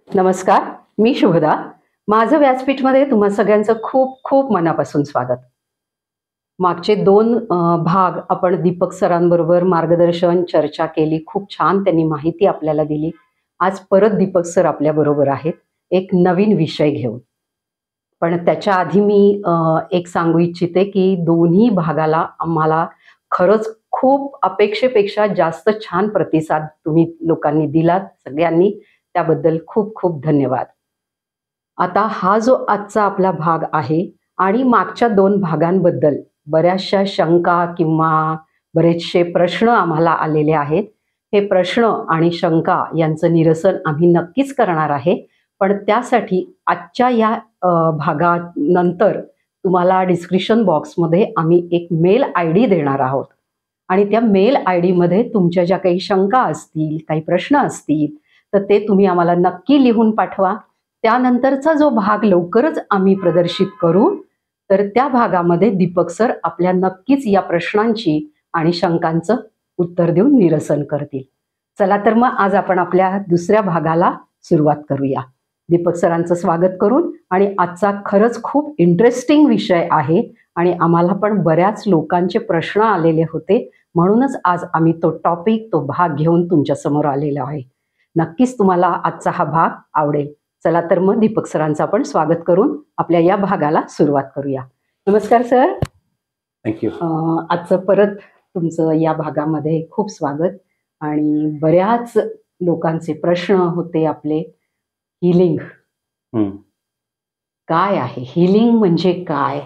नमस्कार, मी शुभदा. माझं व्यासपीठमध्ये तुम्हा सगळ्यांचं खूप खूप मनापासून स्वागत. मागचे 2 भाग आपण दीपक सरांबरोबर मार्गदर्शन चर्चा केली. खूप छान त्यांनी माहिती आपल्याला दिली. आज परत दीपक सर आपल्याबरोबर आहेत एक नवीन विषय घेऊन. पण त्याच्या आधी मी एक सांगू इच्छिते की दोन्ही भागाला आम्हाला खरंच खूप अपेक्षेपेक्षा जास्त छान प्रतिसाद तुम्ही लोकांनी दिलात सगळ्यांनी. त्याबद्दल खूप खूप धन्यवाद. आता हा जो आजचा आपला भाग आहे आणि मागच्या 2 भागांबद्दल बऱ्याचशा शंका किंवा बरेचसे प्रश्न आम्हाला आलेले आहेत. हे प्रश्न आणि शंका यांचं निरसन आम्ही नक्कीच करणार आहे. पण त्यासाठी आजच्या या भागानंतर तुम्हाला डिस्क्रिप्शन बॉक्समध्ये आम्ही एक मेल ID देणार आहोत आणि त्या मेल ID मध्ये तुमच्या ज्या काही शंका असतील, काही प्रश्न असतील तर ते तुम्ही आम्हाला नक्की लिहून पाठवा. त्यानंतरचा जो भाग लवकरच आम्ही प्रदर्शित करू तर त्या भागामध्ये दीपक सर आपल्या नक्कीच या प्रश्नांची आणि शंकांचं उत्तर देऊन निरसन करतील. चला तर मग आज आपण आपल्या दुसऱ्या भागाला सुरुवात करूया. दीपक सरांचं स्वागत करून. आणि आजचा खरंच खूप इंटरेस्टिंग विषय आहे आणि आम्हाला पण बऱ्याच लोकांचे प्रश्न आलेले होते. म्हणूनच आज आम्ही तो टॉपिक, तो भाग घेऊन तुमच्यासमोर आलेलो आहे. नक्कीच तुम्हाला आजचा हा भाग आवडेल. चला तर मग दीपक सरांचं आपण स्वागत करून आपल्या या भागाला सुरुवात करूया. नमस्कार सर. थँक्यू. आजचं परत तुमचं या भागामध्ये खूप स्वागत. आणि बऱ्याच लोकांचे प्रश्न होते आपले. हिलिंग काय आहे, हिलिंग म्हणजे काय,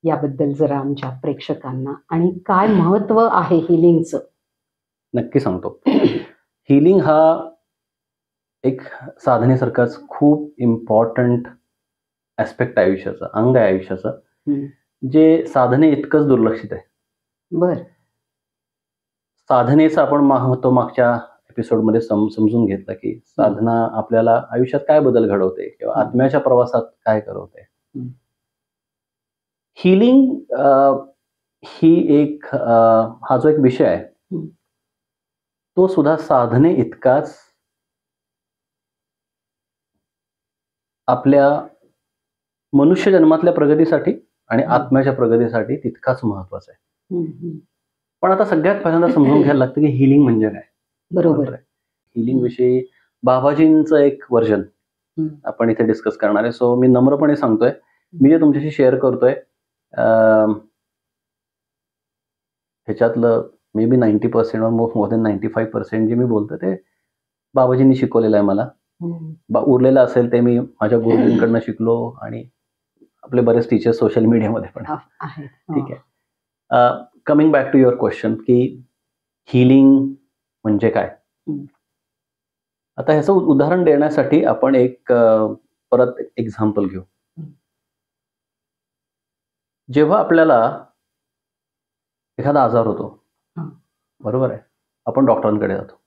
याबद्दल जरा आमच्या प्रेक्षकांना, आणि काय महत्व आहे हिलिंगचं. नक्की सांगतो. हिलिंग हा एक साधनेसारखाच खूप इम्पॉर्टंट ऍस्पेक्ट आयुष्याचा, अंग आहे आयुष्याचं, जे साधने इतकंच दुर्लक्षित आहे. बर. साधनेचं आपण महत्व मागच्या एपिसोडमध्ये समजून घेतलं की साधना आपल्याला आयुष्यात काय बदल घडवते किंवा आत्म्याच्या प्रवासात काय करवते. हिलिंग ही एक हा जो एक विषय आहे तो सुद्धा साधने इतकाच आपल्या मनुष्य जन्मातल्या प्रगतीसाठी आणि आत्म्याच्या प्रगतीसाठी तितकाच महत्वाचा आहे. पण आता सगळ्यात पहिल्यांदा समजून घ्यायला लागतं की हिलिंग म्हणजे काय. बरोबर. हिलिंग विषयी बाबाजींचं एक वर्जन आपण इथे डिस्कस करणार आहे. सो मी नम्रपणे सांगतोय, मी जे तुमच्याशी शेअर करतोय ह्याच्यातलं मे बी 90% मोर दॅन 95% जे मी बोलतोय ते बाबाजींनी शिकवलेलं आहे मला. उरलेलं असेल ते मी माझ्या गुरुजींकडनं शिकलो आणि आपले बरेच टीचर्स सोशल मीडियामध्ये पण आहेत. ठीक आहे. Coming back to your question की हिलिंग म्हणजे काय. आता ह्याचं उदाहरण देण्यासाठी आपण एक परत एक्झाम्पल घेऊ. जेव्हा आपल्याला एखादा आजार होतो, बरोबर आहे, आपण डॉक्टरांकडे जातो.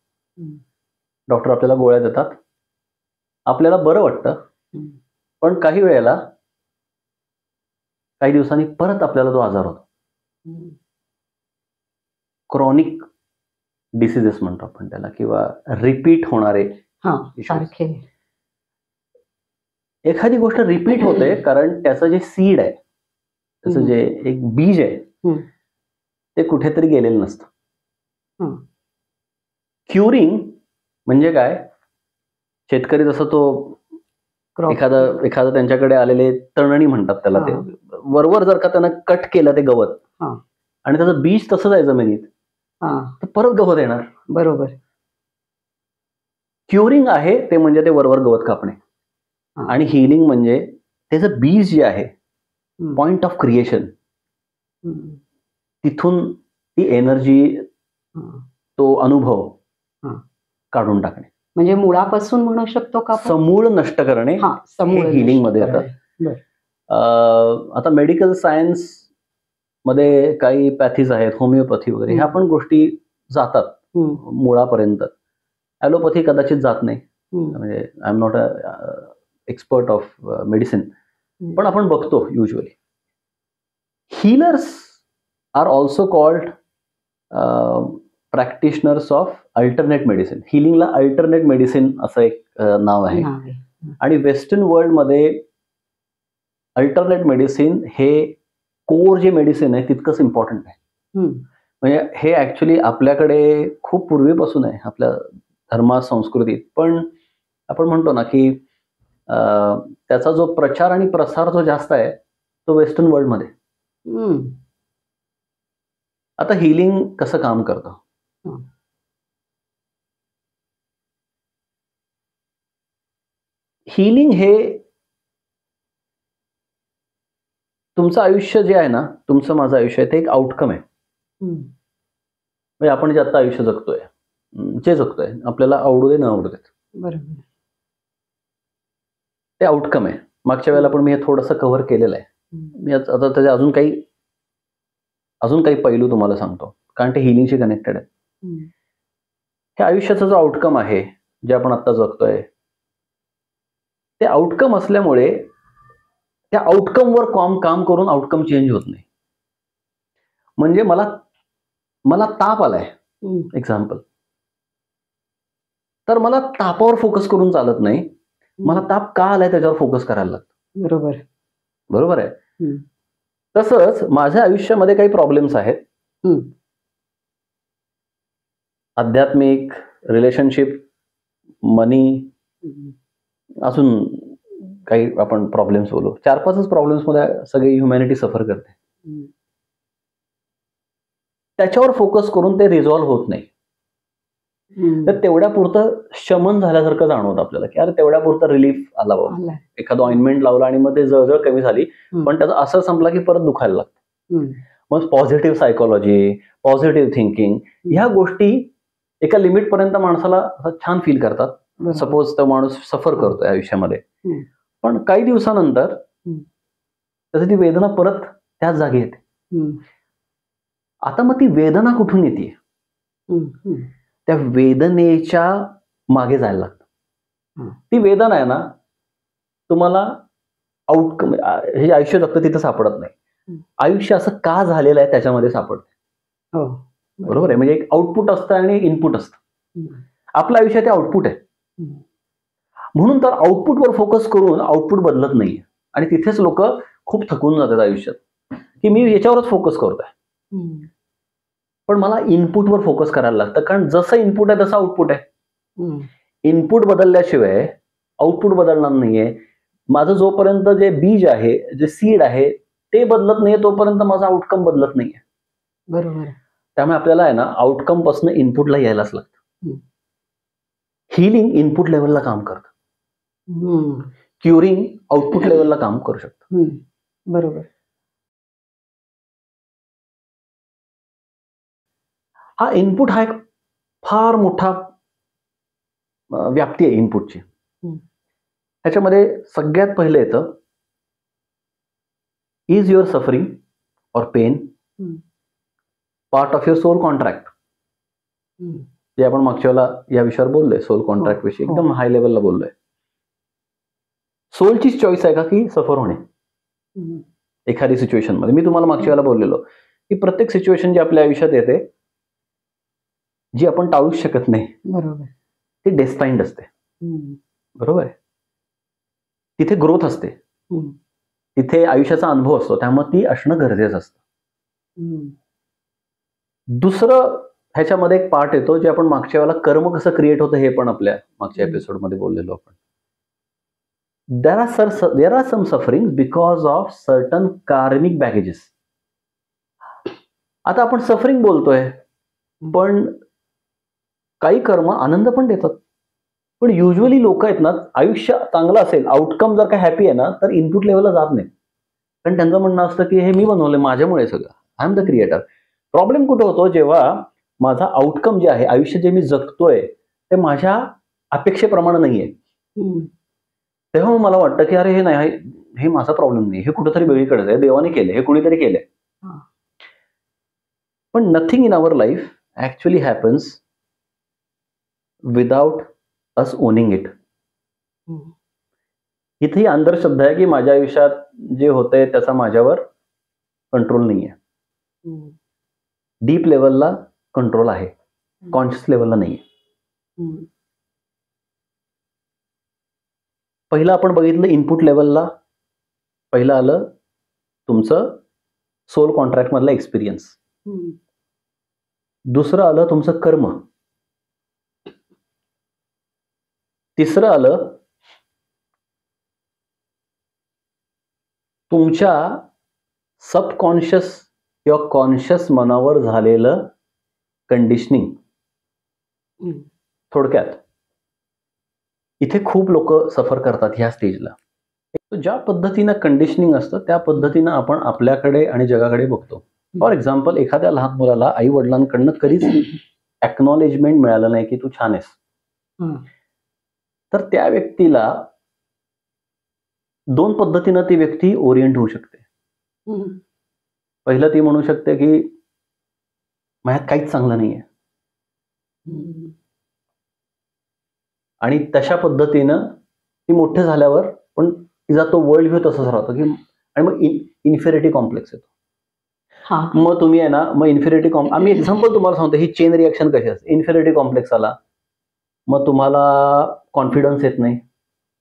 डॉक्टर आपल्याला गोळ्या देतात, आपल्याला बरं वाटतं, पण काही वेळेला काही दिवसांनी परत आपल्याला तो आजार होतो. क्रॉनिक डिसीजेस म्हणतो आपण त्याला, किंवा रिपीट होणारे सारखे. एखादी गोष्ट रिपीट होते कारण त्याचं जे सीड आहे, त्याचं जे एक बीज आहे ते कुठेतरी गेलेलं नसतं. क्युरिंग म्हणजे काय, शेतकरी जसं तो एखादं त्यांच्याकडे आलेले तणणी म्हणतात त्याला, ते वरवर जर का त्यानं कट केलं ते गवत आणि त्याचं बीज तसंच आहे जमिनीत, तर परत गवत येणार. बरोबर. क्युरिंग आहे ते म्हणजे ते वरवर गवत कापणे, आणि हिलिंग म्हणजे त्याचं बीज जे आहे, पॉइंट ऑफ क्रिएशन, तिथून ती एनर्जी, तो अनुभव काढून टाकणे, म्हणजे मुळापासून म्हणू शकतो का, समूळ नष्ट करणे, हिलिंग मध्ये येतं. आता मेडिकल सायन्स मध्ये काही पॅथीज आहेत, होमिओपॅथी वगैरे, ह्या पण गोष्टी जातात मुळापर्यंत. ॲलोपॅथी कदाचित जात नाही, म्हणजे I am not a expert of medicine, पण आपण बघतो usually. Healers are also called practitioners of alternate medicine. हिलिंगला अल्टरनेट मेडिसिन असं एक नाव आहे. आणि वेस्टर्न वर्ल्डमध्ये अल्टरनेट मेडिसिन हे कोर जे मेडिसिन आहे तितकंच इम्पॉर्टंट आहे. म्हणजे हे ऍक्च्युली आपल्याकडे खूप पूर्वीपासून आहे, आपल्या धर्मात, संस्कृतीत. पण आपण म्हणतो ना की त्याचा जो प्रचार आणि प्रसार जो जास्त आहे तो वेस्टर्न वर्ल्डमध्ये. आता हिलिंग कसं काम करतं? हिलिंग हे तुमचं आयुष्य जे आहे ना, तुमचं माझं आयुष्य आहे, ते एक आउटकम आहे. म्हणजे आपण जे आता आयुष्य जगतोय, जे जगतोय, आपल्याला आवडू दे न आवडू देत, बरोबर, ते आउटकम आहे. मागच्या वेळेला पण मी हे थोडंसं कव्हर केलेलं आहे. मी आता त्याचे अजून काही पैलू तुम्हाला सांगतो, कारण ते हिलिंगशी कनेक्टेड आहे. हे आयुष्याचा जो आउटकम आहे, जे आपण आता जगतोय, ते आउटकम असल्यामुळे त्या आउटकमवर काम करून आउटकम चेंज होत नाही. म्हणजे मला ताप आलाय, एक्झाम्पल, तर मला तापावर फोकस करून चालत नाही, मला ताप का आलाय त्याच्यावर फोकस करायला लागतं. बरोबर आहे. तसंच माझ्या आयुष्यामध्ये काही प्रॉब्लेम्स आहेत, आध्यात्मिक, रिलेशनशिप, मनी, अजून काही आपण प्रॉब्लेम्स बोलू. 4-5 प्रॉब्लेम्स मध्ये सगळी ह्युमॅनिटी सफर करते. त्याच्यावर फोकस करून ते रिझॉल्व्ह होत नाही. तर तेवढ्या पुरतं शमन झाल्यासारखं जाणवतं आपल्याला, की अरे तेवढ्या पुरतं रिलीफ आला बाबा, एखादं ऑइंटमेंट लावलं आणि मग ते जळजळ कमी झाली, पण त्याचं असं संपला की परत दुखायला लागतं. मग पॉझिटिव्ह सायकोलॉजी, पॉझिटिव्ह थिंकिंग, ह्या गोष्टी एका लिमिट पर्यंत माणसाला छान फील करतात. सपोज तो माणूस सफर करतोय आयुष्यामध्ये, पण काही दिवसानंतर त्याची ती वेदना परत त्याच जागी येते. आता मग ती वेदना कुठून येते? त्या वेदनेच्या मागे जायला लागतं. ती वेदना आहे ना, तुम्हाला आउटकम, हे आयुष्य जगतं तिथं सापडत नाही. आयुष्य असं का झालेलं आहे त्याच्यामध्ये सापडतं. बरोबर आहे. म्हणजे एक आउटपुट असतं आणि इनपुट असतं. आपलं आयुष्य ते आउटपुट आहे. म्हणून तर आउटपुटवर फोकस करून आउटपुट बदलत नाहीये, आणि तिथेच लोक खूप थकून जातात आयुष्यात, की मी याच्यावरच फोकस करतोय. पण मला इनपुटवर फोकस करायला लागतं, कारण जसं इनपुट आहे तसं आउटपुट आहे. इनपुट बदलल्याशिवाय आउटपुट बदलणार नाहीये. माझं जोपर्यंत जे बीज आहे, जे सीड आहे, ते बदलत नाहीये तोपर्यंत माझा आउटकम बदलत नाहीये. बरोबर. त्यामुळे आपल्याला आहे ना, आउटकम पासून इनपुटला यायलाच लागतं. हिलिंग इनपुट लेवलला काम करतं. क्युरिंग आउटपुट लेवलला काम करू शकतं. बरोबर. हा इनपुट हा एक फार मोठा व्याप्ती आहे इनपुटची. ह्याच्यामध्ये सगळ्यात पहिलं येतं, is your suffering or pain part of your soul contract? जे आपण मागच्या वेळेला या विषयावर बोललोय, सोल कॉन्ट्रॅक्ट विषयी एकदम हाय लेवलला बोललोय. सोलची चॉईस आहे का की सफर होणे एखादी सिच्युएशन मध्ये? मी तुम्हाला मागच्या वेळेला बोललेलो की प्रत्येक सिच्युएशन जी आपल्या आयुष्यात येते, जी आपण टाळूच शकत नाही, बरोबर, ती डेस्टाइन्ड असते. बरोबर आहे. तिथे ग्रोथ असते, तिथे आयुष्याचा अनुभव असतो, त्यामुळे ती असणं गरजेचं असतं. दुसरं ह्याच्यामध्ये एक पार्ट येतो, जे आपण मागच्या वेळेला कर्म कसं क्रिएट होतं हे पण आपल्या मागच्या एपिसोडमध्ये बोललेलो आपण. there are some sufferings because of certain karmic baggages. आता आपण सफरिंग बोलतोय, पण काही कर्म आनंद पण देतात. पण युजली लोक आहेत ना, आयुष्य चांगलं असेल, आउटकम जर का हॅपी आहे ना, तर इनपुट लेवलला जात नाही, कारण त्यांचं म्हणणं असतं की हे मी बनवलंय, माझ्यामुळे सगळं, I am the creator. Problem कुठं होतो? जेव्हा माझा आउटकम जे आहे, आयुष्य जे मी जगतोय, ते माझ्या अपेक्षेप्रमाणे नाहीये, तेव्हा मला वाटतं की अरे हे नाही, हे माझा प्रॉब्लेम नाही, हे कुठेतरी वेगळीकडेच आहे, देवाने केलंय, हे कुणीतरी केलंय. हा. पण nothing in our life actually happens without us owning it. हम्म. इथे ही अंधश्रद्धा आहे की माझ्या आयुष्यात जे होतंय त्याचा माझ्यावर कंट्रोल नाहीये. हम्म. डीप लेवलला कंट्रोल आहे, कॉन्शियस लेवलला नाहीये. हम्म. पहिलं आपण बघितलं इनपुट लेवलला, पहिलं आलं तुमचं सोल कॉन्ट्रॅक्ट मधला एक्सपिरियन्स. हम्म. दुसरं आलं तुमचं कर्म. तिसरं आलं तुमच्या सबकॉन्शियस किंवा कॉन्शियस मनावर झालेलं कंडिशनिंग. हम्म. थोडक्यात इथे खूप लोक सफर करतात ह्या स्टेजला. ज्या पद्धतीनं कंडिशनिंग असतं त्या पद्धतीनं आपण आपल्याकडे आणि जगाकडे बघतो. फॉर एक्झाम्पल, एखाद्या लहान मुलाला आई वडिलांकडनं कधीच एक्नॉलेजमेंट मिळालं नाही की तू छान आहेस, हम्म. तर त्या व्यक्तीला दोन पद्धतीनं ती व्यक्ती ओरिएंट होऊ शकते. हम्म. पहिलं ती म्हणू शकते की माझ्यात काहीच चांगलं नाहीये, हम्म. आणि तशा पद्धतीनं ती मोठे झाल्यावर पण तिचा तो वर्ल्ड व्ह्यू तसंच राहतो की, आणि मग इन्फेरिटी कॉम्प्लेक्स येतो. हा. मग तुम्ही आहे ना, मग इन्फेरिटी आम्ही एक्झाम्पल तुम्हाला सांगतो, ही चेन रिएक्शन कशी असते. इन्फेरिटी कॉम्प्लेक्स आला, मग तुम्हाला कॉन्फिडन्स येत नाही,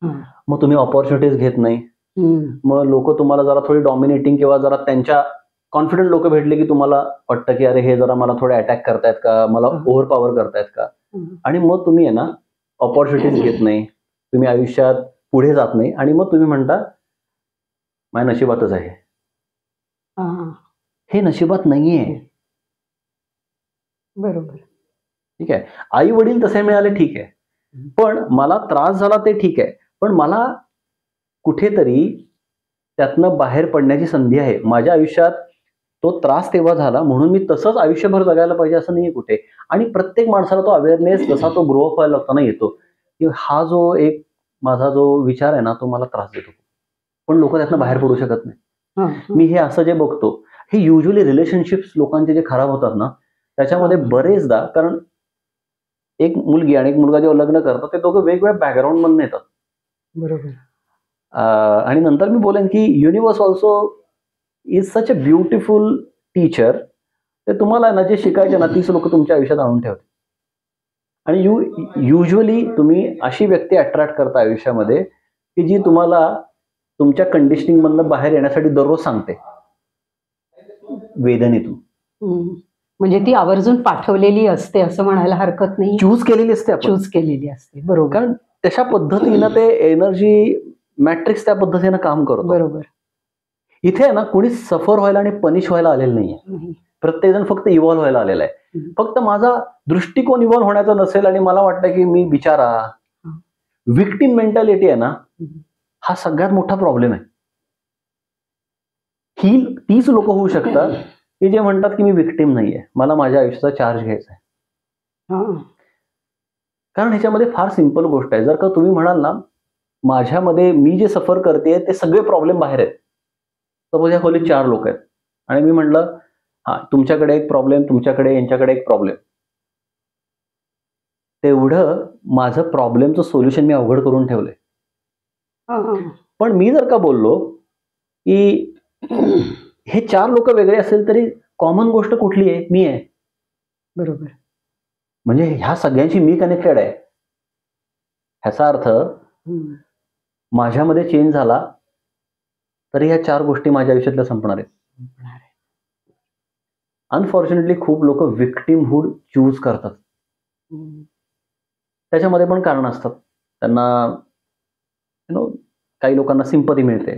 हम्म. मग तुम्ही ऑपॉर्च्युनिटीज घेत नाही, हम्म. मग लोक तुम्हाला जरा थोडी डॉमिनेटिंग किंवा जरा त्यांच्या कॉन्फिडंट लोक भेटले की तुम्हाला वाटतं की अरे हे जरा मला थोडे अटॅक करतायत का, मला ओव्हर पॉवर करतायत का, हम्म. आणि मग तुम्ही आहे ना ऑपॉर्च्युनिटीज घेत नाही, तुम्ही आयुष्यात पुढे जात नाही, आणि मग तुम्ही म्हणता माझ्या नशिबातच आहे. हा. हे नशिबात नाहीये. बरोबर. ठीक आहे, आई वडील तसे मिळाले ठीक आहे, पण मला त्रास झाला ते ठीक आहे, पण मला कुठेतरी त्यातनं बाहेर पडण्याची संधी आहे. माझ्या आयुष्यात तो त्रास तेव्हा झाला म्हणून मी तसंच आयुष्यभर जगायला पाहिजे असं नाहीये कुठे. आणि प्रत्येक माणसाला तो अवेअरनेस जसा तो ग्रो अप व्हायला लागताना येतो की हा जो एक माझा जो विचार आहे ना तो मला त्रास देतो, पण लोक त्यातनं बाहेर पडू शकत नाही. हा. मी हे असं जे बघतो, हे युजली रिलेशनशिप्स लोकांचे जे खराब होतात ना त्याच्यामध्ये बरेचदा, कारण एक मुलगी आणि एक मुलगा जेव्हा लग्न करतात ते दोघं वेगवेगळ्या बॅकग्राऊंड मधून येतात. बरोबर. आणि नंतर मी बोलेन की universe also is such a beautiful teacher. ते तुम्हाला ना जे शिकायचे ना तीच लोक तुमच्या आयुष्यात आणून ठेवते. आणि युजली तुम्ही अशी व्यक्ती अट्रॅक्ट करता आयुष्यामध्ये की जी तुम्हाला तुमच्या कंडिशनिंग मधनं बाहेर येण्यासाठी दररोज सांगते वेदनेतून. हम्म. म्हणजे ती आवर्जून पाठवलेली असते असं म्हणायला हरकत नाही. चूज केलेली असते आपण. चूज केलेली असते. बरोबर. कारण तशा पद्धतीनं ते एनर्जी मॅट्रिक्स त्या पद्धतीनं काम करतो. बरोबर. इथे आहे ना कोणी सफर व्हायला आणि पनिश व्हायला आलेलं नाहीये. प्रत्येक जण फक्त इव्हॉल्व्ह व्हायला आलेला आहे. फक्त माझा दृष्टिकोन इव्हॉल्व्ह होण्याचा नसेल आणि मला वाटतं की मी बिचारा, विक्टिम मेंटॅलिटी आहे ना, हा सगळ्यात मोठा प्रॉब्लेम आहे. ही तीच लोक होऊ शकतात की जे म्हणतात की मी विक्टिम नाहीये, मला माझ्या आयुष्याचा चार्ज घ्यायचा आहे. कारण ह्याच्यामध्ये फार सिंपल गोष्ट आहे. जर का तुम्ही म्हणाल ना माझ्यामध्ये मी जे सफर करते ते सगळे प्रॉब्लेम बाहेर आहेत, सपोज या खोलीत 4 लोक आहेत आणि मी म्हटलं हा तुमच्याकडे एक प्रॉब्लेम, तुमच्याकडे यांच्याकडे एक प्रॉब्लेम, तेवढं माझं प्रॉब्लेमचं सोल्युशन मी अवघड करून ठेवलंय. पण मी जर का बोललो की हे 4 लोक वेगळे असेल तरी कॉमन गोष्ट कुठली आहे, मी आहे. बरोबर. म्हणजे ह्या सगळ्यांशी मी कनेक्टेड आहे. ह्याचा अर्थ माझ्यामध्ये चेंज झाला तरी ह्या 4 गोष्टी माझ्या आयुष्यातल्या संपणार आहेत. अनफॉर्च्युनेटली खूप लोक विक्टिमहुड चूज करतात. त्याच्यामध्ये पण कारण असतात. त्यांना काही लोकांना सिंपती मिळते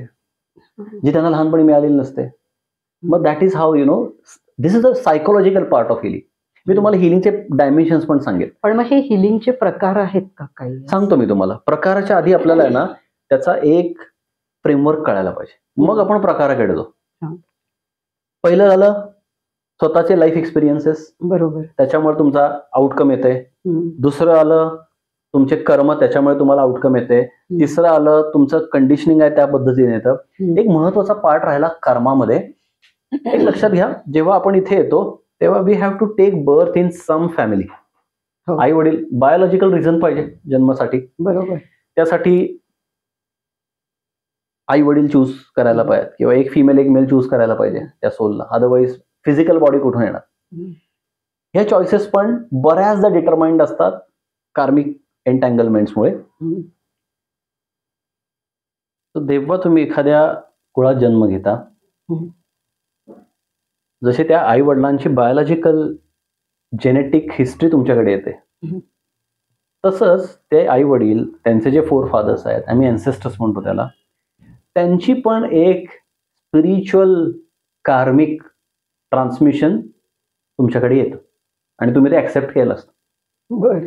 जी त्यांना लहानपणी मिळालेली नसते. मग that is how this is a psychological part of healing. मी तुम्हाला हिलिंगचे डायमेन्शन्स पण सांगेल. पण मग हे हिलिंगचे प्रकार आहेत का काही? सांगतो मी तुम्हाला. प्रकाराच्या आधी आपल्याला आहे ना त्याचा एक फ्रेमवर्क कळायला पाहिजे, मग आपण प्रकाराकडे जाऊ. पहिलं झालं स्वतःचे लाईफ एक्सपिरियन्सेस. बरोबर. त्याच्यामुळे तुमचा आउटकम येते. दुसरं आलं तुमचे कर्म त्याच्यामुळे तुम्हाला आउटकम येते. तिसरं आलं तुमचं कंडिशनिंग आहे त्या पद्धतीने येतं. एक महत्वाचा पार्ट राहिला कर्मामध्ये. एक लक्षात घ्या, जेव्हा आपण इथे येतो तेव्हा we have to take birth in some family. आई वडील बायोलॉजिकल रिझन पाहिजे जन्मासाठी. बरोबर. त्यासाठी आई वडील चूज करायला पाहिजे किंवा एक फिमेल एक मेल चूज करायला पाहिजे त्या सोलला. अदरवाईज फिजिकल बॉडी कुठून येणार. ह्या चॉईसेस पण बऱ्याचदा डिटरमाइंड असतात कार्मिक एन्टँगलमेंट्समुळे. जेव्हा तुम्ही एखाद्या कुळात जन्म घेता, जसे त्या आई वडिलांची बायोलॉजिकल जेनेटिक हिस्ट्री तुमच्याकडे येते, तसंच ते आई वडील त्यांचे जे फोर फादर्स आहेत, आम्ही अँसेस्टर्स म्हणतो त्याला, त्यांची पण एक स्पिरिच्युअल कार्मिक ट्रान्समिशन तुमच्याकडे येतं आणि तुम्ही ते ऍक्सेप्ट केलं असतं. बरं.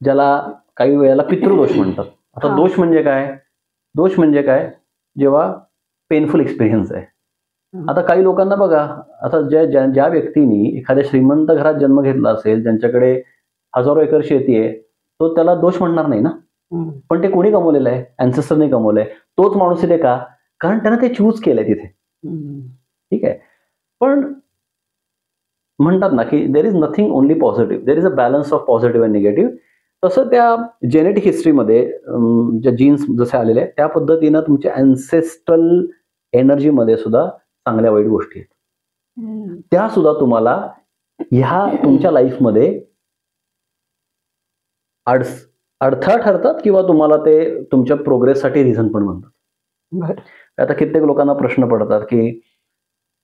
ज्याला काही वेळेला पितृदोष म्हणतात. आता दोष म्हणजे काय? दोष म्हणजे काय? जेव्हा पेनफुल एक्सपिरियन्स आहे. आता काही लोकांना बघा, आता ज्या व्यक्तीने एखाद्या श्रीमंत घरात जन्म घेतला असेल, ज्यांच्याकडे हजारो एकर शेती आहे, तो त्याला दोष म्हणणार नाही ना. पण ते कोणी कमवलेलं आहे? अँसेस्टरने कमवलंय. तोच माणूस इथे का? कारण त्यानं ते चूज केलंय तिथे. ठीक आहे. पण म्हणतात ना की there is nothing only positive, there is a balance of positive and negative. तसं त्या जेनेटिक हिस्ट्रीमध्ये ज्या जीन्स जसे आलेले आहेत त्या पद्धतीनं तुमच्या अँसेस्ट्रल एनर्जीमध्ये सुद्धा चांगल्या वाईट गोष्टी आहेत. त्या सुद्धा तुम्हाला ह्या तुमच्या लाईफमध्ये अडथळा ठरतात किंवा तुम्हाला ते तुमच्या प्रोग्रेससाठी रिझन पण बनतात. आता कित्येक लोकांना प्रश्न पडतात की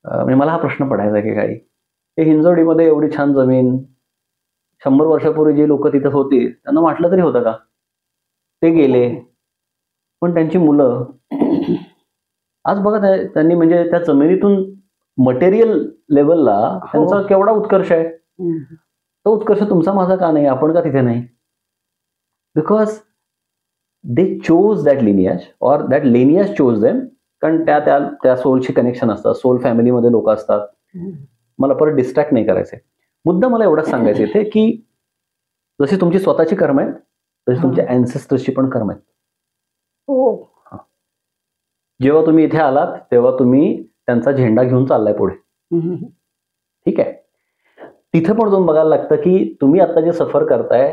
मला हा प्रश्न पडायचा की काही हिंजवडीमध्ये एवढी छान जमीन, 100 वर्षापूर्वी जे लोक तिथे होती त्यांना वाटलं तरी होतं का? ते गेले, पण त्यांची मुलं आज बघा त्यांनी म्हणजे त्या जमिनीतून मटेरियल लेवलला त्यांचा केवढा उत्कर्ष आहे. तो उत्कर्ष तुमचा माझा का नाही? आपण का तिथे नाही? Because they chose that lineage or that lineage chose them. कारण त्या सोलशी कनेक्शन असतात, सोल फॅमिलीमध्ये लोक असतात. मला परत डिस्ट्रॅक्ट नाही करायचे. मुद्दा मला एवढंच सांगायचं इथे की जशी तुमची स्वतःची कर्म आहेत तशी तुमच्या अँसेस्टर्सची पण कर्म आहेत. जेव्हा तुम्ही इथे आलात तेव्हा तुम्ही त्यांचा झेंडा घेऊन चाललाय पुढे. ठीक आहे. तिथे पण जाऊन बघायला लागतं की तुम्ही आता जे सफर करताय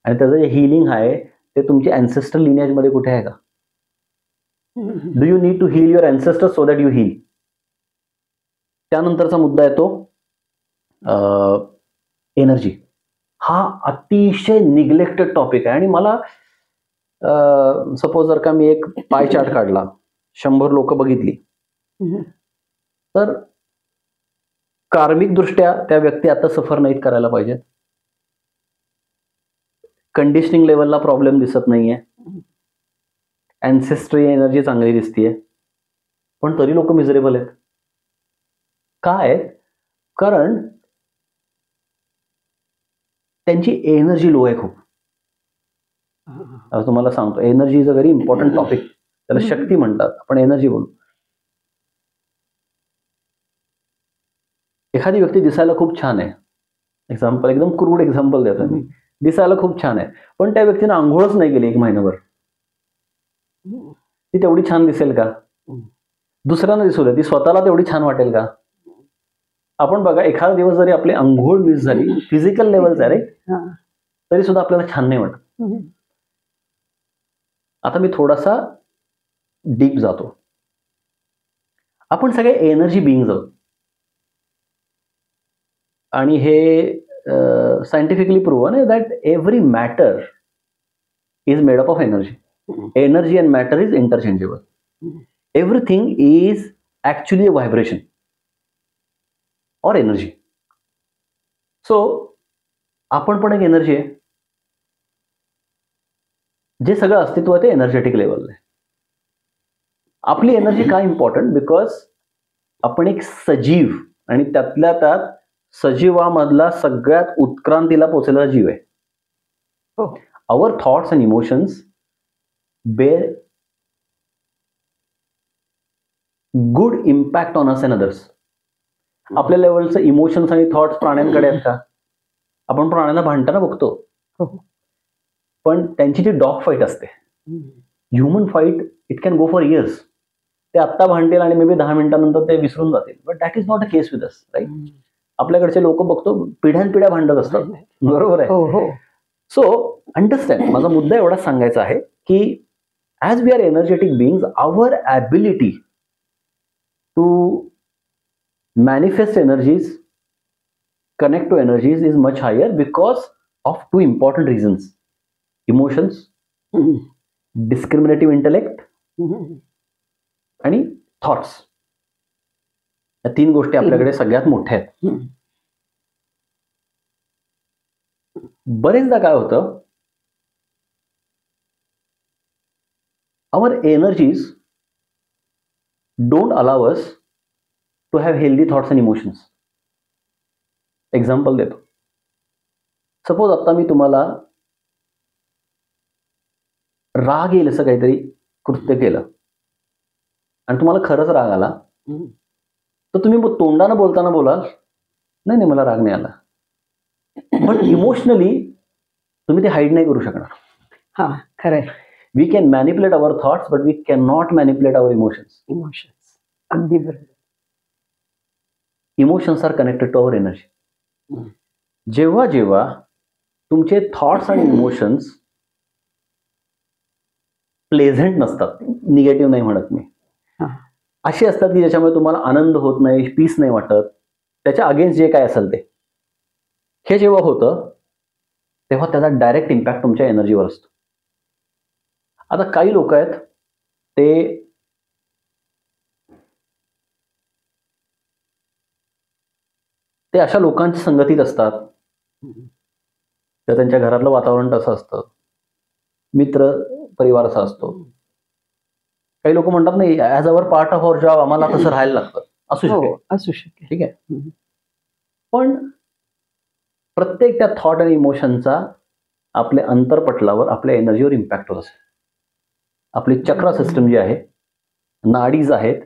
आणि त्याचं जे हिलिंग आहे ते तुमच्या अँसेस्ट्रल लिनियज मध्ये कुठे आहे का? Do you need to heal your ancestors so that you heal. त्यानंतरचा मुद्दा येतो एनर्जी. हा अतिशय निग्लेक्टेड टॉपिक आहे आणि मला सपोज जर का मी एक पाय चार्ट काढला, 100 लोक बघितली, तर कार्मिक दृष्ट्या त्या व्यक्ती आता सफर नाहीत करायला पाहिजेत. कंडिशनिंग लेवलला प्रॉब्लेम दिसत नाहीये, अँसेस्ट्री एनर्जी चांगली दिसतीये, पण तरी लोक मिझरेबल आहेत. काय? कारण त्यांची एनर्जी लो आहे खूप. तुम्हाला सांगतो, energy is a very important topic. त्याला शक्ती म्हणतात, आपण एनर्जी बोलू. एखादी व्यक्ती दिसायला खूप छान आहे, एक्झाम्पल एकदम क्रूड एक्झाम्पल देतो मी, दिसायला खूप छान आहे, पण त्या व्यक्तीने आंघोळच नाही केली 1 महिनाभर, ती तेवढी छान दिसेल का? दुसऱ्यांना दिसू दे, ती स्वतःला तेवढी छान वाटेल का? आपण बघा, एखादा दिवस जरी आपली आंघोळ मिस झाली, फिजिकल लेवलचा रे, तरी सुद्धा आपल्याला छान नाही वाटत. आता मी थोडासा डीप जातो. आपण सगळे एनर्जी बिईंग्स आहोत आणि हे सायंटिफिकली प्रूव्हन आहे that every matter is made up of energy. Energy and matter is interchangeable. Everything is actually a vibration और एनर्जी. सो आपण पण एक एनर्जी आहे. जे सगळं अस्तित्व आहे ते एनर्जेटिक लेवलला आहे. आपली एनर्जी काय इम्पॉर्टंट? बिकॉज आपण एक सजीव आणि त्यातल्या त्यात सजीवामधला सगळ्यात उत्क्रांतीला पोहोचलेला जीव आहे. Our thoughts and emotions bear good impact on us and others. आपल्या लेवलचं इमोशन्स आणि थॉट्स प्राण्यांकडे आहेत का? आपण प्राण्यांना भांडताना बघतो. पण त्यांची जी डॉग फाईट असते, human fight, it can go for years. ते आत्ता भांडतील आणि मे बी 10 मिनिटांनंतर ते विसरून जातील. But that is not a case with us, right? आपल्याकडचे लोक बघतो पिढ्यानपिढ्या भांडत असतात. बरोबर आहे. हो हो. सो अंडरस्टँड, माझा मुद्दा एवढाच सांगायचा आहे की as we are energetic beings, our ability to manifest energies, connect to energies is much higher because of two important reasons: emotions, discriminative intellect, आणि thoughts. या 3 गोष्टी आपल्याकडे सगळ्यात मोठ्या आहेत. बरेचदा काय होतं, our energies don't allow us to have healthy thoughts and emotions. Example देतो. सपोज आता मी तुम्हाला राग येईल असं काहीतरी कृत्य केलं आणि तुम्हाला खरंच राग आला, तर तुम्ही तोंडानं बोलताना बोलाल, नाही नाही मला राग नाही आला. बट इमोशनली तुम्ही ते हाईड नाही करू शकणार. हा, खरंय. We can manipulate our thoughts, but we can not manipulate our emotions. अगदी बरोबर. Emotions are connected to our energy. जेव्हा जेव्हा तुमचे थॉट्स आणि इमोशन्स प्लेझेंट नसतात, निगेटिव्ह नाही म्हणत मी, अशी असतात की ज्याच्यामुळे तुम्हाला आनंद होत नाही, पीस नाही वाटत, त्याच्या अगेन्स्ट जे काय असेल ते, हे जेव्हा होतं तेव्हा त्याचा डायरेक्ट इम्पॅक्ट तुमच्या एनर्जीवर असतो. आता काही लोक आहेत ते अशा लोकांच्या संगतीत असतात तर त्यांच्या घरातलं वातावरण तसं असतं, मित्र परिवार असा असतो. काही लोक म्हणतात नाही, as our part of our job आम्हाला तसं राहायला लागतं. असू शकते. ठीक आहे. पण प्रत्येक त्या थॉट आणि इमोशनचा आपल्या अंतरपटलावर, आपल्या एनर्जीवर इम्पॅक्ट होत असतो. आपली चक्र सिस्टम जी आहे, नाडीज आहेत,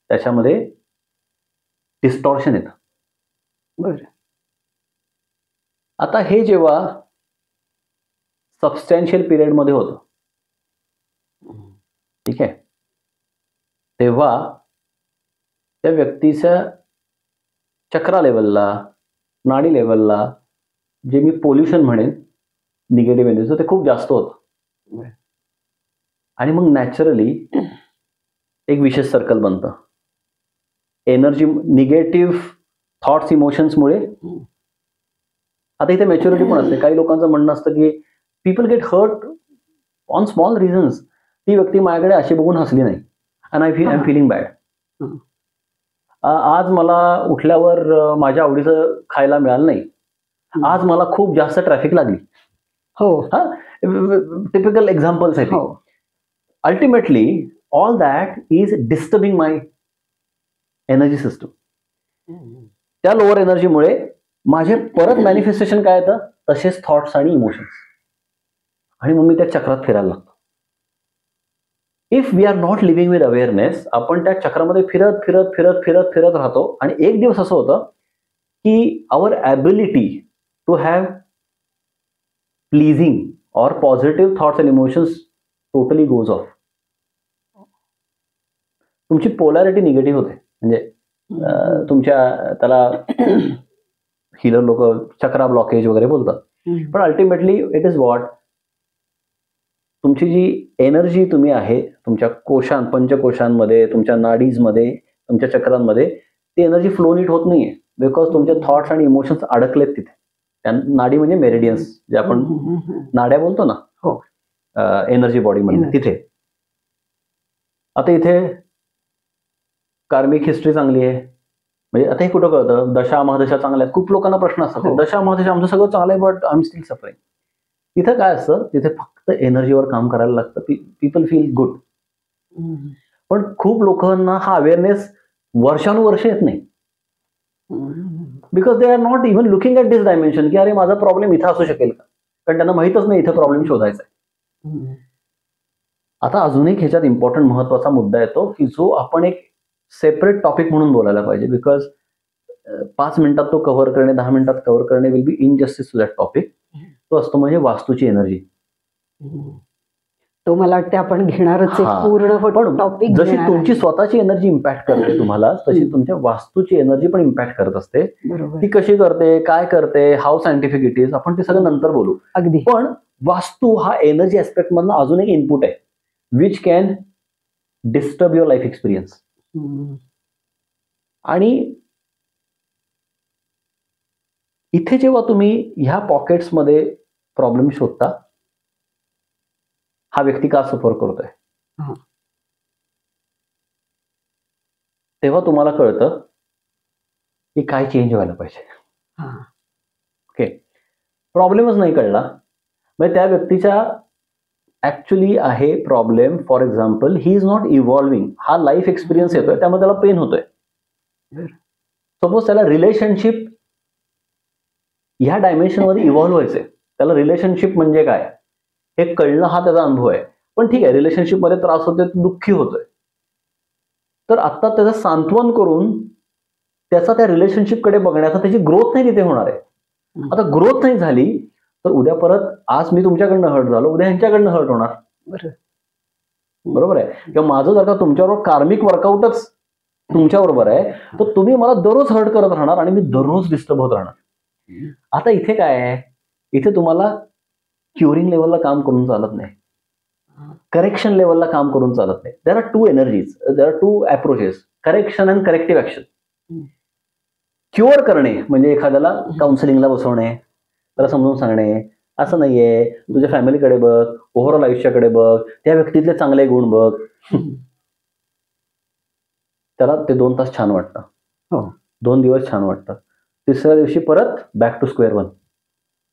त्याच्यामध्ये डिस्टॉर्शन येतं. बरं. आता हे जेव्हा सबस्टॅन्शियल पिरियडमध्ये होतं, ठीक आहे, तेव्हा त्या व्यक्तीच्या चक्रा लेवलला, नाडी लेवलला जे मी पोल्युशन म्हणेन निगेटिव्ह एनर्जीचं, ते खूप जास्त होतं. आणि मग नॅचरली एक विशेष सर्कल बनतं. एनर्जी, निगेटिव्ह थॉट्स, इमोशन्समुळे. आता इथे मॅच्युरिटी पण असते. काही लोकांचं म्हणणं असतं की people get hurt on small reasons. ती व्यक्ती माझ्याकडे अशी बघून हसली नाही आणि आय एम फिलिंग बॅड. आज मला उठल्यावर माझ्या आवडीचं खायला मिळालं नाही, आज मला खूप जास्त ट्रॅफिक लागली. हो, टिपिकल एक्झाम्पल्स आहेत. Ultimately all that is disturbing my energy system. त्या लोअर एनर्जीमुळे माझे परत मॅनिफेस्टेशन काय येतं, तसेच थॉट्स आणि इमोशन्स, आणि मग मी त्या चक्रात फिरायला लागतो. If we are not living with awareness, आपण त्या चक्रामध्ये फिरत फिरत फिरत फिरत फिरत राहतो. आणि एक दिवस असं होतं की our ability to have pleasing or positive thoughts and emotions totally goes off. तुमची पोलॅरिटी निगेटिव्ह होते. म्हणजे तुमच्या त्याला हिलर लोक चक्रा ब्लॉकेज वगैरे बोलतात. पण अल्टिमेटली इट इज व्हॉट, तुमची जी एनर्जी तुम्ही आहे तुमच्या पंचकोशांमध्ये, तुमच्या नाडीजमध्ये, तुमच्या चक्रांमध्ये, ती एनर्जी फ्लो नीट होत नाहीये बिकॉज तुमचे थॉट्स आणि इमोशन्स अडकलेत तिथे. त्या नाडी म्हणजे मेरिडियन्स, जे आपण नाड्या बोलतो ना एनर्जी बॉडीमध्ये, तिथे. आता इथे कार्मिक हिस्ट्री चांगली आहे, म्हणजे आता हे कुठं कळतं, दशा महादशा चांगल्या आहेत. खूप लोकांना प्रश्न असतात, दशा महादशा आमचं सगळं चांगलं आहे but I am still suffering. तिथं काय असतं, तिथे फक्त एनर्जीवर काम करायला लागतं. People feel good. पण खूप लोकांना हा अवेअरनेस वर्षानुवर्ष येत नाही, because they are not even looking at this dimension, की अरे माझा प्रॉब्लेम इथं असू शकेल का, कारण त्यांना माहीतच नाही इथं प्रॉब्लेम शोधायचा आहे. आता अजून एक ह्याच्यात इम्पॉर्टंट महत्वाचा मुद्दा येतो की जो आपण एक सेपरेट टॉपिक म्हणून बोलायला पाहिजे, बिकॉज 5 मिनिटात तो कव्हर करणे, 10 मिनिटात कव्हर करणे will be injustice to that topic. तो असतो म्हणजे वास्तूची एनर्जी. तो मला वाटतं आपण घेणारच एक हा. पूर्ण पण टॉपिक. जशी तुमची स्वतःची एनर्जी इम्पॅक्ट करते तुम्हाला, तशी तुमच्या वास्तूची एनर्जी पण इम्पॅक्ट करत असते. बरोबर. ती कशी करते, काय करते, हाऊ सायंटिफिक इट इज, आपण ते सगळं नंतर बोलू. अगदी. पण वास्तू हा एनर्जी ऍस्पेक्ट मधला अजून एक इनपुट आहे, which can disturb your life experience. आणि इथे जेव्हा तुम्ही ह्या पॉकेट्समध्ये प्रॉब्लेम शोधता, हा व्यक्ती का सफर करतोय, हा. तेव्हा तुम्हाला कळतं की काय चेंज व्हायला पाहिजे. हा. ओके, प्रॉब्लेमच नाही कळला, म्हणजे त्या व्यक्तीच्या ऍक्च्युली आहे problem. For example, he is not evolving. हा लाईफ एक्सपिरियन्स येतोय, त्यामुळे त्याला पेन होतोय. सपोज त्याला रिलेशनशिप ह्या डायमेन्शन मध्ये इव्हॉल्व्ह व्हायचंय, त्याला रिलेशनशिप म्हणजे काय हे कळणं हा त्याचा अनुभव आहे. पण ठीक आहे, रिलेशनशिप मध्ये त्रास होतोय, दुःखी होतोय, तर आता त्याचं सांत्वन करून त्याचा त्या रिलेशनशिप कडे बघण्याचा, त्याची ग्रोथ नाही तिथे होणार आहे. आता ग्रोथ नाही झाली तर उद्या परत, आज मी तुमच्याकडनं हर्ट झालो, उद्या ह्यांच्याकडनं हर्ट होणार. बरोबर आहे. किंवा माझं जर का तुमच्याबरोबर कार्मिक वर्कआउटच तुमच्याबरोबर आहे, तर तुम्ही मला दररोज हर्ट करत राहणार आणि मी दररोज डिस्टर्ब होत राहणार. आता इथे काय आहे, इथे तुम्हाला क्युरिंग लेवलला काम करून चालत नाही, करेक्शन लेवलला काम करून चालत नाही. There are two energies, there are two approaches, correction and corrective action. Cure करणे म्हणजे एखाद्याला काउन्सिलिंगला बसवणे, त्याला समजून सांगणे, असं नाहीये, तुझ्या फॅमिलीकडे बघ, ओव्हरऑल आयुष्याकडे बघ, त्या व्यक्तीतले चांगले गुण बघ. त्याला ते 2 तास छान वाटतं, 2 दिवस छान वाटतं, तिसऱ्या दिवशी परत बॅक टू स्क्वेअर वन.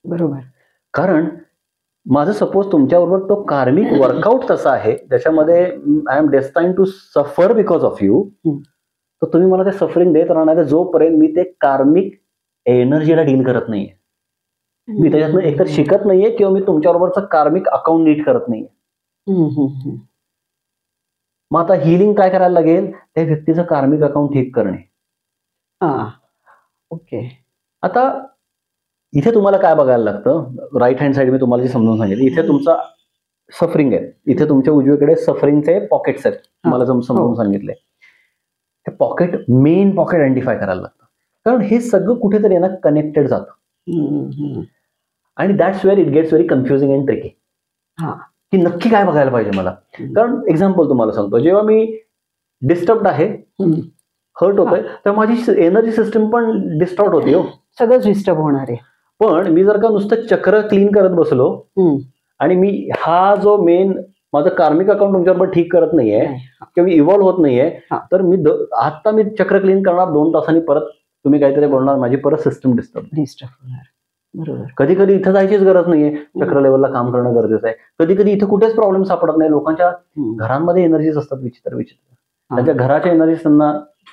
बरोबर. कारण माझं सपोज तुमच्याबरोबर तो कार्मिक वर्कआउट तसा आहे, ज्याच्यामध्ये I am destined to suffer because of you, तर तुम्ही मला ते सफरिंग देत राहणार जोपर्यंत मी ते कार्मिक एनर्जीला डील करत नाहीये, मी त्याच्यातनं एकतर शिकत नाहीये किंवा मी तुमच्याबरोबरचं कार्मिक अकाउंट नीट करत नाहीये. मग आता हिलिंग काय करायला लागेल, त्या व्यक्तीचं कार्मिक अकाउंट ठीक करणे. ओके. आता इथे तुम्हाला काय बघायला लागतं, राईट हँड साइड मी तुम्हाला जे समजून सांगितलं, इथे तुमचा सफरिंग आहे, इथे तुमच्या उजवीकडे सफरिंगचे पॉकेट्स आहेत, तुम्हाला समजून सांगितले. हे पॉकेट, मेन पॉकेट आयडेंटिफाय करायला लागतं, कारण हे सगळं कुठेतरी ना कनेक्टेड जातं. आणि that's where it gets very confusing and tricky, की नक्की काय बघायला पाहिजे मला. कारण एक्झाम्पल तुम्हाला सांगतो, जेव्हा मी डिस्टर्ब आहे, हर्ट होतोय, तर माझी एनर्जी सिस्टम पण डिस्टॉर्ट होते, सगळं डिस्टर्ब होणार आहे. पण मी जर का नुसतं चक्र क्लीन करत बसलो आणि मी हा जो मेन माझं कार्मिक अकाउंट तुमच्याबरोबर ठीक करत नाहीये किंवा मी इव्हॉल्व्ह होत नाहीये, तर मी आता मी चक्र क्लीन करणार, 2 तासांनी परत तुम्ही काहीतरी बोलणार, माझी परत सिस्टम डिस्टर्ब होणार. बरोबर. कधी कधी इथं जायचीच गरज नाहीये, चक्र लेवलला काम करणं गरजेचं आहे. कधी कधी इथे कुठेच प्रॉब्लेम सापडत नाही, लोकांच्या घरांमध्ये एनर्जीज असतात विचित्र विचित्र, त्यांच्या घराच्या एनर्जीज त्यांना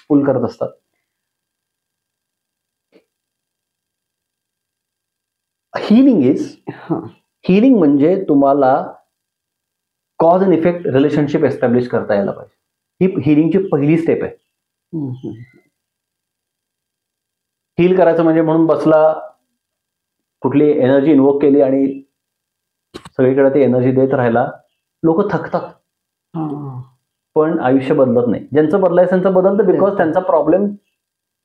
पुल करत असतात. हिलिंग म्हणजे तुम्हाला cause and effect relationship establish करता यायला पाहिजे. ही हिलिंगची पहिली स्टेप आहे. हील करायचं म्हणजे म्हणून बसला, कुठली एनर्जी इन्वोक केली आणि सगळीकडे ती एनर्जी देत राहिला, लोक थकतात, पण आयुष्य बदलत नाही. ज्यांचं बदलायचं त्यांचं बदलतं, बिकॉज त्यांचा प्रॉब्लेम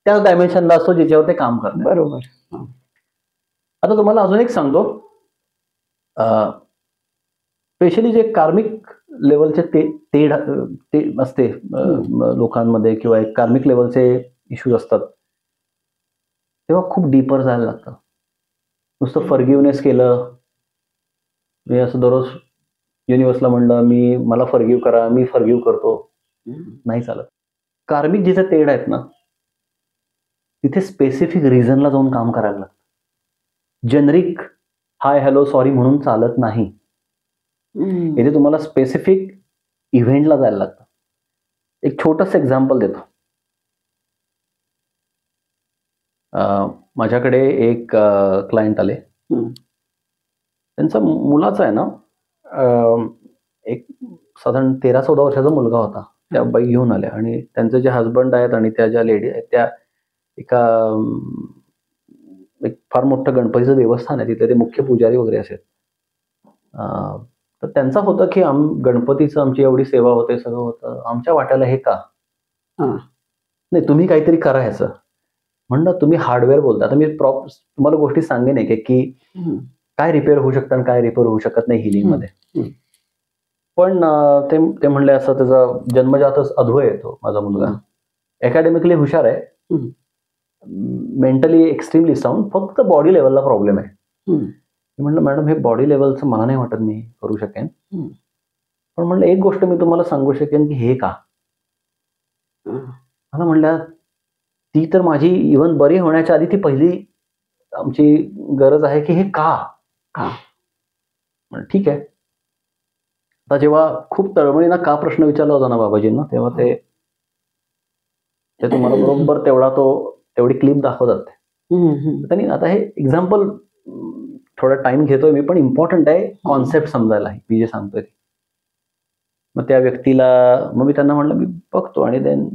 त्याच डायमेन्शनला असतो जिच्यावर ते काम करतात. बरोबर. आता तुम्हाला अजून एक सांगतो, स्पेशली जे कार्मिक लेवलचे ते असते लोकांमध्ये, किंवा एक कार्मिक लेवलचे इश्यूज असतात, तेव्हा खूप डीपर जायला लागतं. नुसतं फॉरगिव्हनेस केलं, मी असं दररोज युनिव्हर्सला म्हणलं मी मला फॉरगिव्ह करा, मी फॉरगिव्ह करतो, नाही चालत. कार्मिक जिथे तेढ आहेत ना, तिथे स्पेसिफिक रिझनला जाऊन काम करायला लागतं. जेनरिक हाय हॅलो सॉरी म्हणून चालत नाही. इथे तुम्हाला स्पेसिफिक इव्हेंटला जायला लागतं. एक छोटस एक्झाम्पल देतो. माझ्याकडे एक क्लायंट आले, त्यांचा मुलाचा आहे ना, एक साधारण 13-14 वर्षाचा मुलगा होता. त्या बाई घेऊन आल्या आणि त्यांचे जे हजबंड आहेत आणि त्या ज्या लेडी आहेत, त्या एका एक फार मोठं गणपतीचं देवस्थान आहे, तिथे ते मुख्य पुजारी वगैरे असेल. तर त्यांचा होतं की गणपतीचं आमची एवढी सेवा होते, सगळं होतं, आमच्या वाट्याला हे का? हा. नाही, तुम्ही काहीतरी करा ह्याचं. म्हणलं तुम्ही हार्डवेअर बोलता. आता मी तुम्हाला गोष्टी सांगेन एक की काय रिपेअर होऊ शकतं आणि काय रिपेअर होऊ शकत नाही healing मध्ये. पण ते म्हणले असं त्याचा जन्मजातच अधू आहे तो माझा मुलगा. अकॅडमिकली हुशार आहे, मेंटली एक्स्ट्रीमली साऊंड, फक्त बॉडी लेवलला प्रॉब्लेम आहे. मी म्हणलं मॅडम हे बॉडी लेवलचं मला नाही वाटत मी करू शकेन, पण म्हणलं एक गोष्ट मी तुम्हाला सांगू शकेन की हे का. मला म्हणलं ती तर माझी इव्हन बरी होण्याच्या आधी ती पहिली आमची गरज आहे की हे का. ठीक आहे. आता जेव्हा खूप तळमळीनं का प्रश्न विचारला होता ना बाबाजींना, तेव्हा ते तुम्हाला बरोबर तेवढी क्लिप दाखवतात. त्यांनी आता हे एक्झाम्पल थोडा टाइम घेतोय मी, पण इम्पॉर्टंट आहे कॉन्सेप्ट समजायला मी जे सांगतोय ते. मग त्या व्यक्तीला मग मी त्यांना म्हणलं मी बघतो, आणि देन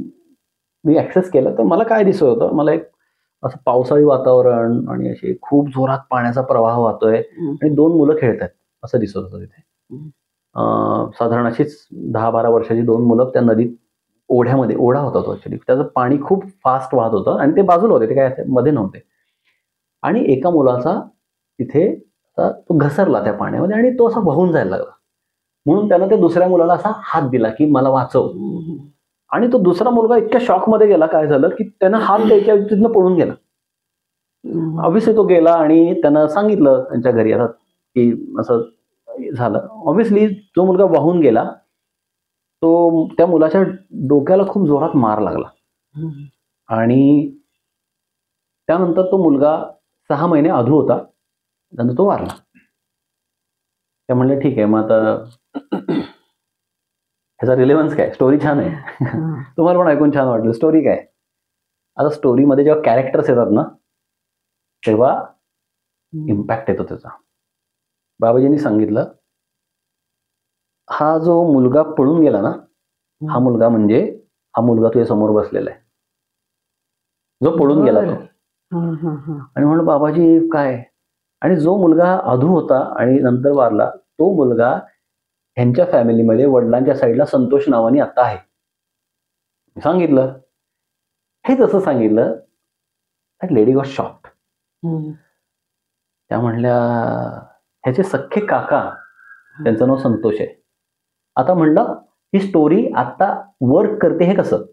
मी ऍक्सेस केलं तर मला काय दिसत होतं, मला एक असं पावसाळी वातावरण आणि अशी खूप जोरात पाण्याचा प्रवाह वाहतोय आणि 2 मुलं खेळतात असं दिसत होतं तिथे. साधारण अशीच 10-12 वर्षाची 2 मुलं त्या नदीत ओढ्यामध्ये, ओढा होता तो ऍक्च्युली, त्याचं पाणी खूप फास्ट वाहत होतं आणि ते बाजूला होते, ते काय मध्ये नव्हते. आणि एका मुलाचा तिथे तो घसरला त्या पाण्यामध्ये आणि तो असा वाहून जायला लागला. म्हणून त्यानं त्या दुसऱ्या मुलाला असा हात दिला की मला वाचव. आणि तो दुसरा मुलगा इतक्या शॉकमध्ये गेला, काय झालं की त्यानं हात द्यायच्या तिथनं पळून गेला. ऑब्व्हियसली तो गेला आणि त्यानं सांगितलं त्यांच्या घरी आता की असं झालं. ऑब्व्हियसली जो मुलगा वाहून गेला तो त्या मुलाच्या डोक्याला खूप जोरात मार लागला आणि त्यानंतर तो मुलगा 6 महिने अधू होता, नंतर तो वारला. त्या म्हणले ठीक आहे, मग आता ह्याचा रिलेव्हन्स काय, स्टोरी छान आहे. तुम्हाला पण ऐकून छान वाटलं. स्टोरी काय, आता स्टोरीमध्ये जेव्हा कॅरेक्टर्स येतात ना तेव्हा इम्पॅक्ट येतो त्याचा. बाबाजींनी सांगितलं हा जो मुलगा पळून गेला ना, हा मुलगा म्हणजे हा मुलगा तुझ्या समोर बसलेला आहे, जो पळून गेला तो. आणि म्हणलं बाबाजी काय, आणि जो मुलगा अधू होता आणि नंतर वारला तो मुलगा ह्यांच्या फॅमिलीमध्ये वडिलांच्या साईडला संतोष नावाने आता आहे. सांगितलं हे जसं सांगितलं दॅट लेडी वॉज शॉक्ड. त्या म्हणल्या ह्याचे सख्खे काका, त्यांचं नाव संतोष आहे. आता म्हणलं ही स्टोरी आता वर्क करते हे कसं.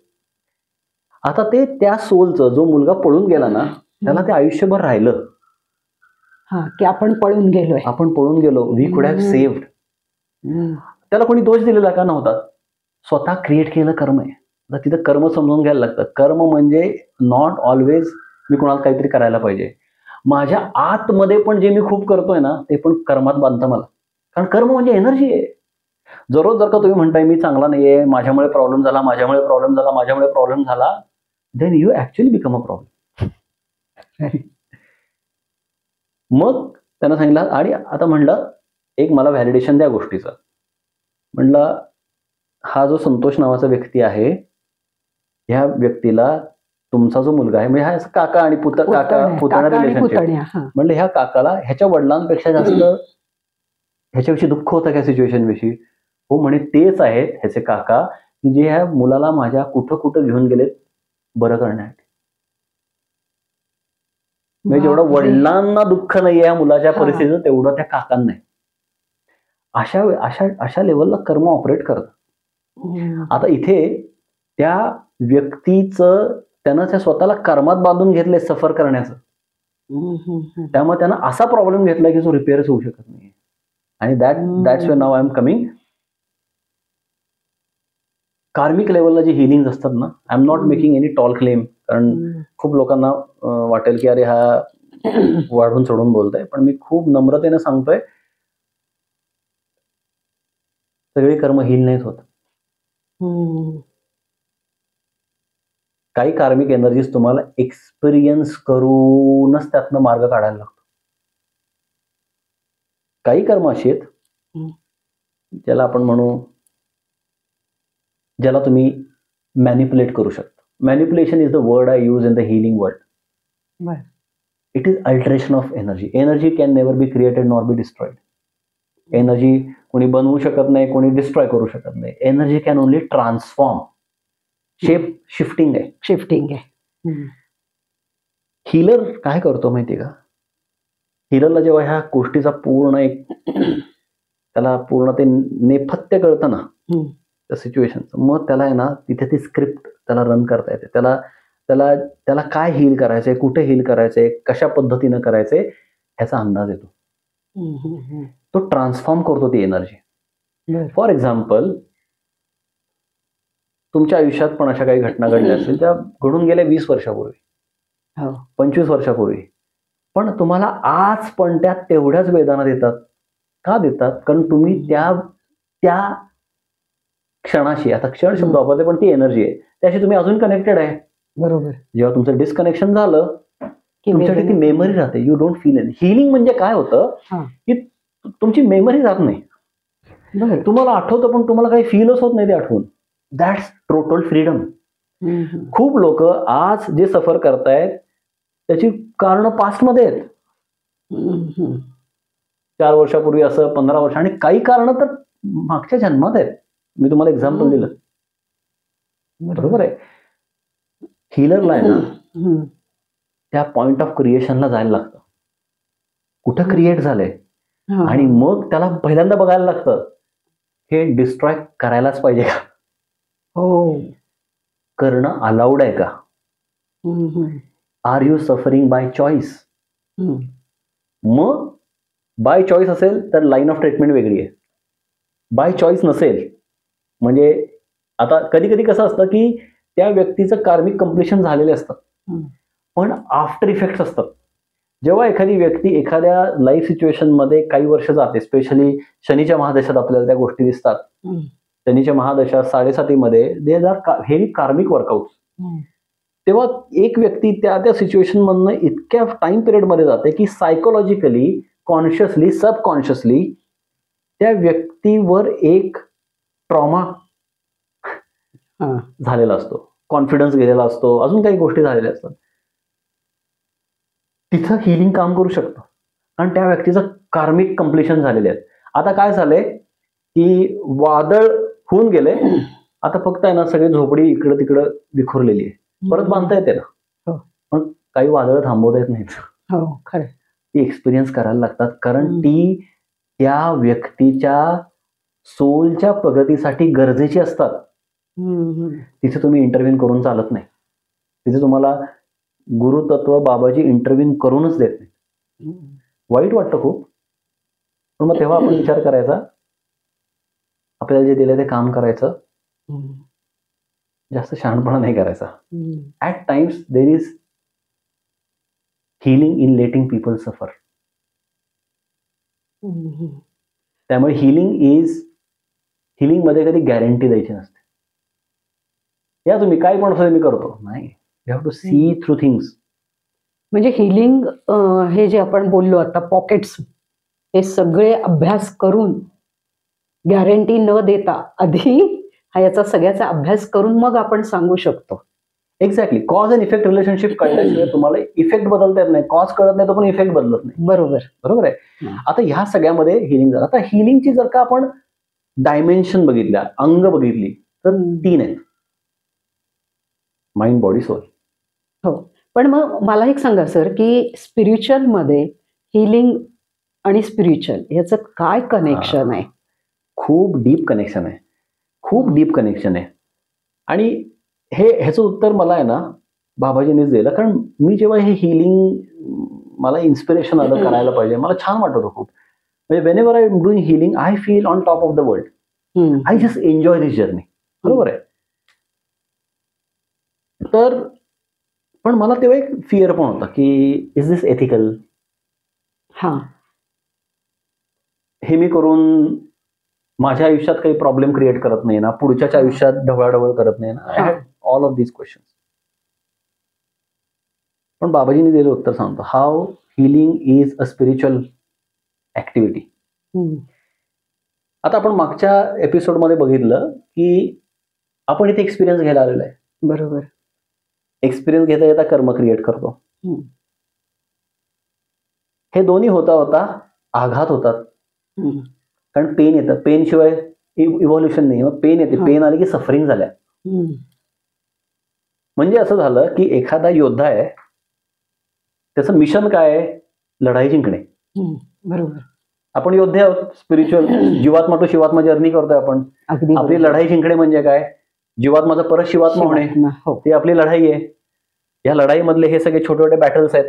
आता ते त्या सोलचं, जो मुलगा पळून गेला ना त्याला ते आयुष्यभर राहिलं की आपण पळून गेलो, वी कुड हॅव सेव्ड. त्याला कोणी दोष दिलेला का नव्हता, स्वतः क्रिएट केलं कर्म आहे. आता तिथं कर्म समजून घ्यायला लागतं. कर्म म्हणजे नॉट ऑलवेज मी कोणाला काहीतरी करायला पाहिजे. माझ्या आतमध्ये पण जे मी खूप करतोय ना ते पण कर्मात बांधतं मला, कारण कर्म म्हणजे एनर्जी आहे. जर का तुम्ही म्हणताय मी चांगला नाहीये, माझ्यामुळे प्रॉब्लेम झाला, then you actually become a problem. मग त्यांना सांगितलं, आणि आता म्हणलं एक मला व्हॅलिडेशन द्या गोष्टीचं. म्हणलं हा जो संतोष नावाचा व्यक्ती आहे, ह्या व्यक्तीला तुमचा जो मुलगा आहे, म्हणजे हा काका आणि पुतणा रिलेशनशिप. म्हणलं ह्या काकाला ह्याच्या वडिलांपेक्षा जास्त ह्याच्याविषयी दुःख होतं का सिच्युएशन विषयी. हो म्हणे तेच आहेत ह्याचे काका, की जे ह्या मुलाला माझ्या कुठं कुठं घेऊन गेलेत बरं करण्यासाठी. म्हणजे जेवढं वडिलांना दुःख नाहीये या मुलाच्या परिस्थितीचं, तेवढं त्या काकांना नाही. अशा लेवलला कर्म ऑपरेट करतं. आता इथे त्या व्यक्तीचं त्यानं त्या स्वतःला कर्मात बांधून घेतलंय सफर करण्याचं, त्यामुळे त्यानं असा प्रॉब्लेम घेतलाय की जो रिपेअरच होऊ शकत नाही. आणि that's where now I am coming. Karmic लेवलला जी हिलिंग असतात ना, I am not making any tall claim, कारण खूप लोकांना वाटेल की अरे हा वाढून चढून बोलतोय, पण मी खूप नम्रतेने सांगतोय सगळे कर्म हील नाहीच होत. काही कार्मिक एनर्जीज तुम्हाला एक्सपिरियन्स करूनच त्यातनं मार्ग काढायला लागतो. काही कर्म अशी आहेत ज्याला आपण म्हणू, ज्याला तुम्ही मॅनिप्युलेट करू शकता. Manipulation is the word I use in the healing world. It is alteration of energy. Energy can never be created nor be destroyed. Energy कोणी बनवू शकत नाही, कोणी डिस्ट्रॉय करू शकत नाही. Energy can only transform. Shape shifting आहे. Shifting आहे. हिलर काय करतो माहिती का? हिलरला जेव्हा ह्या गोष्टीचा पूर्ण एक त्याला पूर्ण ते नेपथ्य कळतं ना त्या सिच्युएशनचं, मग त्याला आहे ना तिथे ती स्क्रिप्ट त्याला रन करता येते. त्याला त्याला त्याला काय हील करायचंय, कुठे हील करायचंय, कशा पद्धतीनं करायचंय ह्याचा अंदाज येतो. तो ट्रान्सफॉर्म करतो ती एनर्जी. फॉर एक्झाम्पल, तुमच्या आयुष्यात पण अशा काही घटना घडल्या असतील त्या घडून गेल्या 20 वर्षापूर्वी, 25 वर्षापूर्वी, पण तुम्हाला आज पण त्या तेवढ्याच वेदना देतात. का देतात? कारण तुम्ही त्या क्षणाशी, आता क्षण शब्द वापरते पण ती एनर्जी आहे, त्याशी तुम्ही अजून कनेक्टेड आहे. बरोबर. जेव्हा तुमचं डिस्कनेक्शन झालं तुमच्याकडे ती मेमरी राहते. You don't feel it. Healing म्हणजे काय होतं की तुमची मेमरी जात नाही. तुम्हाला आठवतं पण तुम्हाला काही फीलच होत नाही ते आठवून. That's total freedom. खूप लोक आज जे सफर करतायत त्याची कारण पास्टमध्ये आहेत. 4 वर्षापूर्वी असं, 15 वर्ष, आणि काही कारण तर मागच्या जन्मात आहेत. मी तुम्हाला एक्झाम्पल दिलं. बरोबर आहे. हिलरला आहे ना त्या पॉइंट ऑफ क्रिएशनला जायला लागतं. कुठं क्रिएट झालंय आणि मग त्याला पहिल्यांदा बघायला लागतं हे डिस्ट्रॉय करायलाच पाहिजे का, करणं अलाउड आहे का, are you suffering by choice. मग बाय चॉईस असेल तर लाईन ऑफ ट्रीटमेंट वेगळी आहे. बाय चॉईस नसेल म्हणजे आता कधी कधी कसं असतं की त्या व्यक्तीचं कार्मिक कम्प्लिशन झालेले असतं पण आफ्टर इफेक्ट्स असतात. जेव्हा एखादी व्यक्ती एखाद्या लाईफ सिच्युएशन मध्ये काही वर्ष जाते, स्पेशली शनीच्या महादशात आपल्याला त्या गोष्टी दिसतात. शनीच्या महादशा 7.5 मध्ये दे आर हेवी कार्मिक वर्कआउट. तेव्हा एक व्यक्ती त्या सिच्युएशन मधनं इतक्या टाइम पिरियड मध्ये जाते की सायकोलॉजिकली, कॉन्शियसली, सबकॉन्शियसली त्या व्यक्तीवर एक ट्रॉमा झालेला असतो, कॉन्फिडन्स गेलेला असतो, अजून काही गोष्टी झालेल्या असतात. तिथं हिलिंग काम करू शकतं कारण त्या व्यक्तीचं कार्मिक कम्प्लिशन झालेले आहेत. आता काय झालंय की वादळ होऊन गेले, आता फक्त आहे ना सगळी झोपडी इकडं तिकडं विखुरलेली आहे. परत बांधता येते ना, पण काही वादळ थांबवता येत नाहीत. ती एक्सपिरियन्स करायला लागतात कारण ती त्या व्यक्तीच्या सोलच्या प्रगतीसाठी गरजेची असतात. तिथे तुम्ही इंटरव्ह्यू करून चालत नाही. तिथे तुम्हाला गुरुतत्व बाबाजी इंटरव्ह्यू करूनच देत नाही. वाईट वाटतं खूप, पण मग तेव्हा आपण विचार करायचा, आपल्याला जे दिलं ते काम करायचं, जास्त शहाणपणा नाही करायचा. At times there is healing in letting people suffer. त्यामुळे हिलिंग मध्ये कधी गॅरंटी द्यायची नसते. या तुम्ही काय पण असं मी करतो नाही. You have to see through things. म्हणजे हिलिंग हे जे आपण बोललो आता पॉकेट्स, हे सगळे अभ्यास करून गॅरंटी न देता आधी याचा सगळ्याचा अभ्यास करून मग आपण सांगू शकतो. Exactly. Cause and effect relationship कळल्याशिवाय तुम्हाला इफेक्ट बदलता येत नाही. कॉज कळत नाही तो पण इफेक्ट बदलत नाही. बरोबर आहे. आता ह्या सगळ्यामध्ये हिलिंग झालं. आता हिलिंगची जर का आपण डायमेन्शन बघितल्या, अंग बघितली तर 3 आहेत, माइंड, बॉडी, सोल. हो, पण मग मला एक सांगा सर की स्पिरिच्युअल मध्ये हिलिंग आणि स्पिरिच्युअल याचं काय कनेक्शन आहे? खूप डीप कनेक्शन आहे, खूप डीप कनेक्शन आहे. आणि ह्याचं उत्तर मला आहे ना बाबाजींनीच दिलं. कारण मी जेव्हा हे हिलिंग मला इन्स्पिरेशन आलं करायला पाहिजे, मला छान वाटत होतं खूप. म्हणजे Wien ever I am doing healing I feel on top of the world. I just enjoy this journey. बरोबर आहे. तर पण मला तेव्हा एक फिअर पण होता की इज दिस एथिकल. हे मी करून माझ्या आयुष्यात काही प्रॉब्लेम क्रिएट करत नाही ना, पुढच्याच्या आयुष्यात ढवळाढवळ करत नाही ना. I had all of these questions. पण बाबाजींनी दिलं उत्तर सांगतो, how healing is a spiritual activity. आता आपण मागच्या एपिसोडमध्ये बघितलं की आपण इथे एक्सपिरियन्स घ्यायला आलेलो आहे. बरोबर. एक्सपिरियन्स घेता घेता कर्म क्रिएट करतो. हे दोन्ही होता होता आघात होतात. कारण पेन येतं, पेन शिवाय इव्हॉल्युशन नाही. मग पेन येते, पेन आली की सफरिंग झाल्या. म्हणजे असं झालं की एखादा योद्धा आहे, त्याचं मिशन काय आहे? लढाई जिंकणे. बरोबर. आपण योद्धे आहोत, स्पिरिच्युअल जीवात्मा टू शिवात्मा जर्नी करतोय आपण. आपली लढाई जिंकणे म्हणजे काय? जीवात्माचं परत शिवात्मा होणे, ती आपली लढाई आहे. या लढाईमधले हे सगळे छोटे छोटे बॅटल्स आहेत.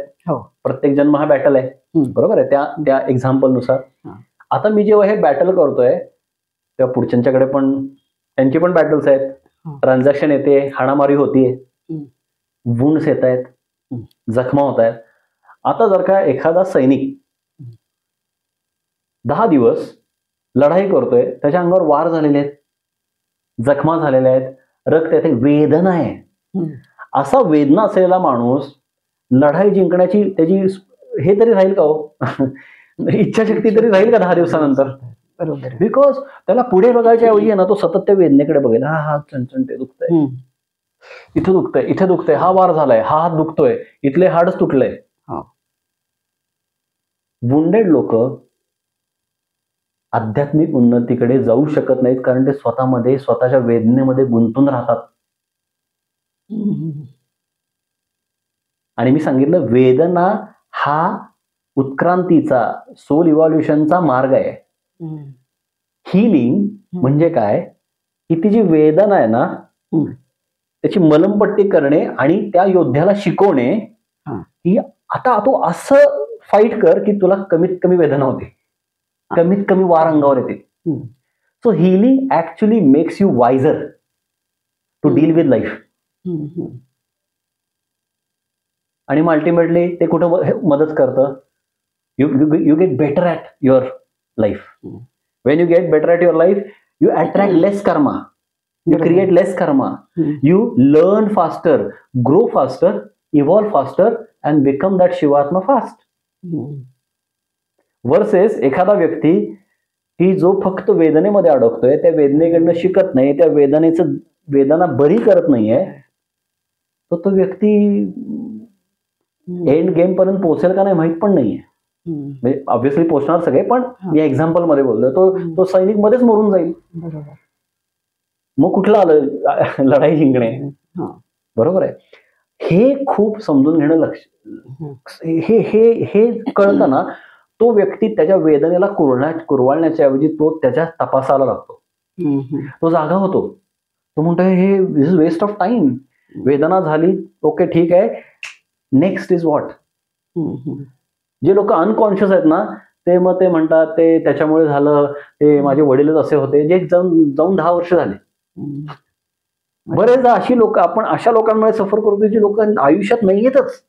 प्रत्येक जन्म हा बॅटल आहे, बरोबर आहे, त्या एक्झाम्पल नुसार. आता मी जेव्हा हे बॅटल करतोय तेव्हा पुढच्यांच्याकडे पण त्यांची पण बॅटल्स आहेत. ट्रान्झॅक्शन येते, हाणामारी होतीये, वुंड्स येत आहेत, जखमा होत आहेत. आता जर का एखादा सैनिक 10 दिवस लढाई करतोय, त्याच्या अंगावर वार झालेले आहेत, जखमा झालेल्या आहेत, रक्त येते, वेदना आहे. असा वेदना असलेला माणूस लढाई जिंकण्याची त्याची हे तरी राहील का हो? इच्छाशक्ती तरी राहील का 10 दिवसानंतर? बरोबर. बिकॉज त्याला पुढे बघायच्या ऐवजी ना तो सतत त्या वेदनेकडे बघेल. हा चणचण ते दुखतंय, इथं दुखतंय, इथे दुखतंय, हा वार झालाय, हा हात दुखतोय, इथले हाडच तुटलंय. वुंडेड लोक आध्यात्मिक उन्नतीकडे जाऊ शकत नाहीत, कारण ते स्वतःमध्ये स्वतःच्या वेदनेमध्ये गुंतून राहतात. आणि मी सांगितलं, वेदना हा उत्क्रांतीचा, सोल इव्हॉल्युशनचा मार्ग आहे. हिलिंग म्हणजे काय? की ती जी वेदना आहे ना, त्याची मलमपट्टी करणे आणि त्या योद्ध्याला शिकवणे की आता तू असं फाईट कर की तुला कमीत कमी वेदना होते, कमीत कमी वार अंगावर येते. So healing actually makes you wiser to deal with life. आणि मग अल्टिमेटली ते कुठं मदत करतं? You get better at your life. When you get better at your life, you attract less karma, you create less karma, you learn faster, grow faster, evolve faster and become that shivatma fast. Versus एखादा व्यक्ती की जो फक्त वेदनेमध्ये अडकतोय, त्या वेदनेकडनं शिकत नाही, त्या वेदना बरी करत नाहीये, तो व्यक्ती एंड गेम पर्यंत पोहोचेल का नाही माहित पण नाहीये. म्हणजे ऑब्व्हियसली पोहोचणार सगळे, पण या एक्झाम्पल मध्ये बोलतोय, तो सैनिक मध्येच मरून जाईल. बरोबर. मग कुठलं आलं लढाई जिंकणे? बरोबर आहे. हे खूप समजून घेणं हे हे हे कळतं ना, तो व्यक्ती त्याच्या वेदनेला कुरवाळण्याच्या ऐवजी तो त्याच्या तपासाला लागतो. तो जागा होतो. तो म्हणतो हे दिस इज वेस्ट ऑफ टाइम. वेदना झाली, ओके ठीक आहे, नेक्स्ट इज व्हॉट. जे लोक अनकॉन्शियस आहेत ना, ते म्हणतात ते त्याच्यामुळे झालं, ते माझे वडीलच असे होते, जे जाऊन 10 वर्ष झाले. बरेचदा अशी लोक, आपण अशा लोकांमुळे सफर करतो जी लोक आयुष्यात नाही येतच.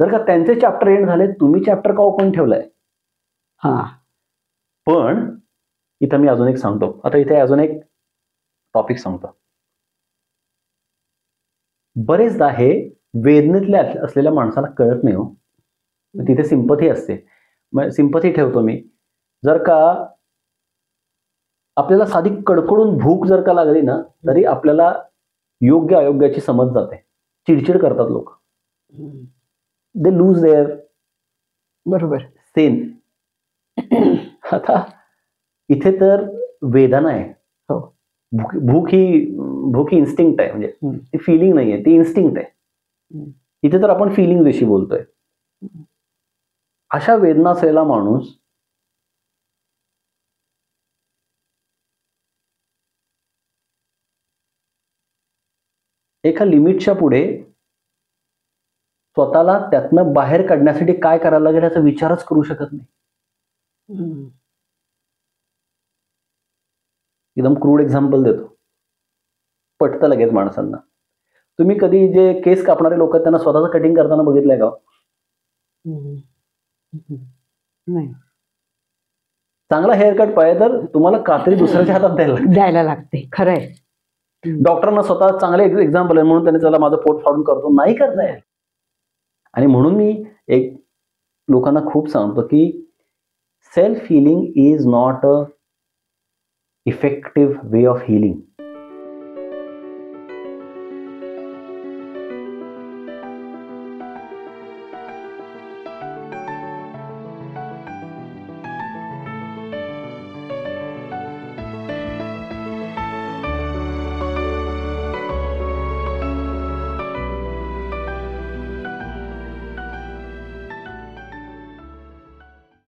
जर का त्यांचे चॅप्टर एंड झाले, तुम्ही चॅप्टर का ओपन ठेवलाय? पण इथं मी अजून एक सांगतो. आता इथे अजून एक टॉपिक सांगतो. बरेचदा हे वेदनेतल्या असलेल्या माणसाला कळत नाही हो. तिथे सिंपथी असते. सिंपथी ठेवतो मी. जर का आपल्याला साधी कडकडून भूक जर का लागली ना, तरी आपल्याला योग्य अयोग्याची समज जाते. चिडचिड करतात लोक. दे लूज देअर बरोबर सेन. आता इथे तर वेदना आहे. भूक ही इन्स्टिंक्ट आहे, म्हणजे ती फिलिंग नाहीये, ती इन्स्टिंक्ट आहे. इथे तर आपण फिलिंग विषयी बोलतोय. अशा वेदना असलेला माणूस एका लिमिटच्या पुढे स्वतःला त्यातनं बाहेर काढण्यासाठी काय करायला लागेल याचा विचारच करू शकत नाही. एकदम क्रूड एक्झाम्पल देतो, पटतं लगेच माणसांना. तुम्ही कधी जे केस कापणारे लोक त्यांना स्वतःच कटिंग करताना बघितलंय का? नाही. चांगला हेअर कट पाहिजे तर तुम्हाला कात्री दुसऱ्याच्या हातात द्यायला लागते. खरंय. डॉक्टरांना स्वतः चांगले एक्झाम्पल आहे म्हणून त्यांनी त्याला माझं पोट फाडून करतो, नाही करताय. आणि म्हणून मी एक लोकांना खूप सांगतो की self healing is not a effective way of healing.